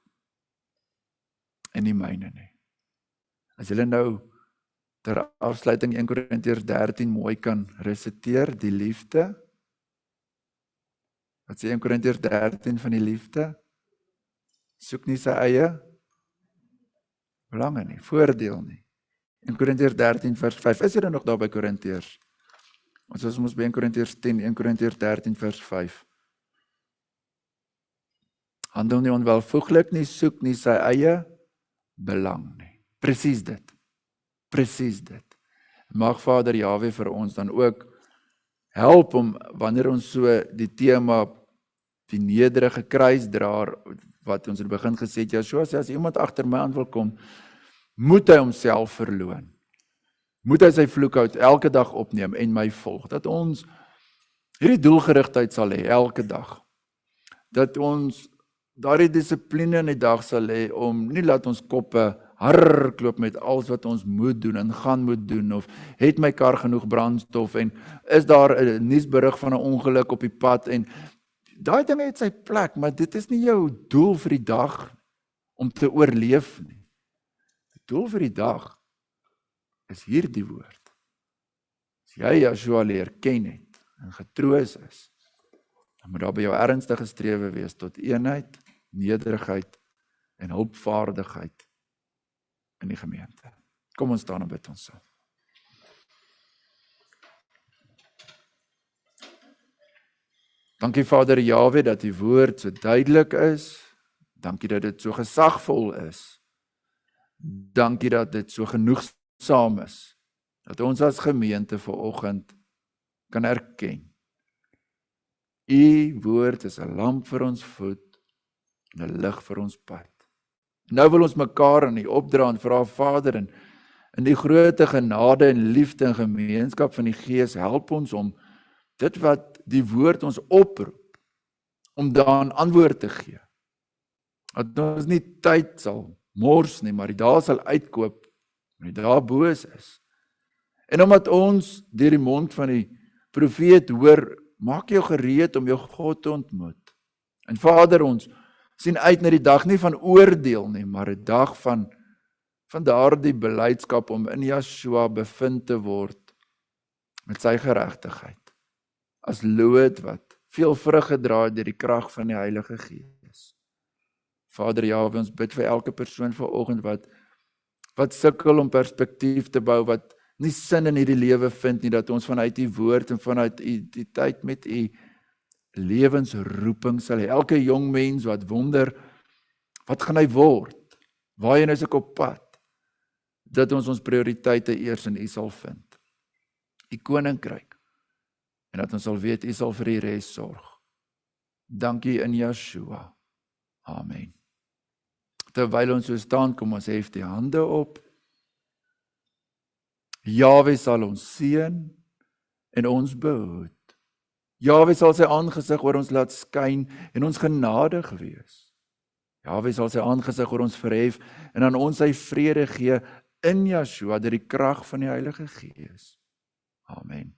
en nie myne nie. As julle nou ter afsluiting 1 Korintiërs 13 mooi kan resiteer, die liefde. Wat sê 1 Korintiërs 13 van die liefde? Soek nie sy eie belange nie, voordeel nie. 1 Korintiërs 13 vers 5, is julle nog daar by Korintiërs? Ons is ons by 1 Korintiërs 10, 1 Korintiërs 13 vers 5. Handel nie onwelvoeglik nie, soek nie sy eie belang nie. Presies dit. Presies dit. Mag Vader Jahwe vir ons dan ook help om, wanneer ons so die tema, die nederige kruisdraer, wat ons in die begin gesê het, Joshua sê, as iemand agter my aan wil kom, moet hy homself verloon. Moet hy sy vloekhout elke dag opneem en my volg. Dat ons hierdie doelgerigtheid sal hê elke dag. Dat ons daardie dissipline in die dag sal hê om nie laat ons koppe hardloop met alles wat ons moet doen en gaan moet doen, of het my kar genoeg brandstof, en is daar 'n nuusberig van 'n ongeluk op die pad, en daai dinge het sy plek, maar dit is nie jou doel vir die dag om te oorleef nie. Die doel vir die dag is hierdie woord. As jy Joshua leer ken het en getroos is, dan moet daar by jou ernstige strewe wees tot eenheid, nederigheid en hulpvaardigheid in die gemeente. Kom ons staan en bid ons saam. Dankie Vader Jahwe dat die woord so duidelik is. Dankie dat dit so gesagvol is. Dankie dat dit so genoegsaam is, dat ons as gemeente vanoggend kan erken. U woord is 'n lamp vir ons voet en 'n lig vir ons pad. Nou wil ons mekaar in die opdra en vra Vader, in die groote genade en liefde en gemeenskap van die Gees, help ons om dit wat die woord ons oproep, om daaraan antwoord te gee. Dat ons nie tyd sal mors nie, maar die dae sal uitkoop, en die dae boos is. En omdat ons deur die mond van die profeet hoor, maak jou gereed om jou God te ontmoet. En Vader, ons sien uit na die dag nie van oordeel nie, maar 'n dag van daardie beleidskap om in Yeshua bevind te word met sy geregtigheid. As loot wat veel vrug gedra het deur die krag van die Heilige Gees. Vader, ja, ons bid vir elke persoon vanoggend wat sukkel om perspektief te bou, wat nie sin in hierdie lewe vind nie, dat ons vanuit u woord en vanuit die tyd met u lewensroeping sal hê. Elke jong mens wat wonder, wat gaan hy word? Waarheen is ek op pad? Dat ons prioriteite eers in u sal vind. U koninkryk. En dat ons sal weet, u sal vir die res sorg. Dankie in Yeshua. Amen. Terwyl ons so staan, kom ons hef die hande op. Jahwe sal ons seën en ons behoed. Jahwe sal sy aangesig oor ons laat skyn en ons genadig wees. Jahwe sal sy aangesig oor ons verhef en aan ons sy vrede gee in Yeshua deur die krag van die Heilige Gees. Amen.